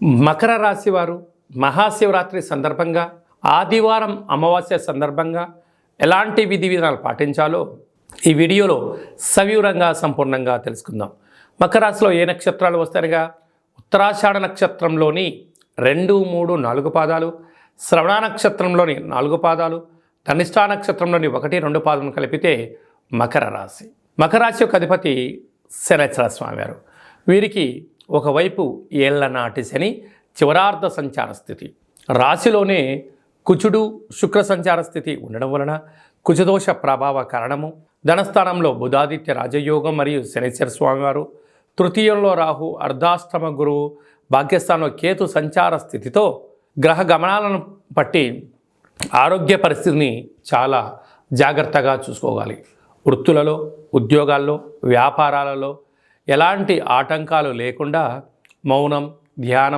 మకర రాశి వారు మహాశివరాత్రి సందర్భంగా ఆదివారం అమావాస్య సందర్భంగా ఎలాంటి విధి విధానాలు పాటించాలో ఈ వీడియోలో సవివరంగా సంపూర్ణంగా తెలుసుకుందాం. మకర రాశిలో ఏ నక్షత్రాలు వస్తాయిగా ఉత్తరాషాఢ నక్షత్రంలోని 2, 3, 4 పాదాలు, శ్రవణ నక్షత్రంలోని 4 పాదాలు, ధనిష్ఠా నక్షత్రంలోని 1, 2 పాదాలను కలిపితే మకర రాశి. మకర రాశి యొక్క అధిపతి శనేశ్వర స్వామివారు. వీరికి ఒకవైపు ఏళ్ల నాటి శని చివరార్ధ సంచార స్థితి, రాశిలోనే కుజుడు శుక్ర సంచార స్థితి ఉండడం వలన కుజదోష ప్రభావ కారణము, ధనస్థానంలో బుధాదిత్య రాజయోగం మరియు శనేశ్వర స్వామివారు, తృతీయంలో రాహు, అర్ధాష్టమ గురువు, భాగ్యస్థానంలో కేతు సంచార స్థితితో గ్రహ గమనాలను బట్టి ఆరోగ్య పరిస్థితిని చాలా జాగ్రత్తగా చూసుకోవాలి. వృత్తులలో, ఉద్యోగాల్లో, వ్యాపారాలలో ఎలాంటి ఆటంకాలు లేకుండా మౌనం, ధ్యానం,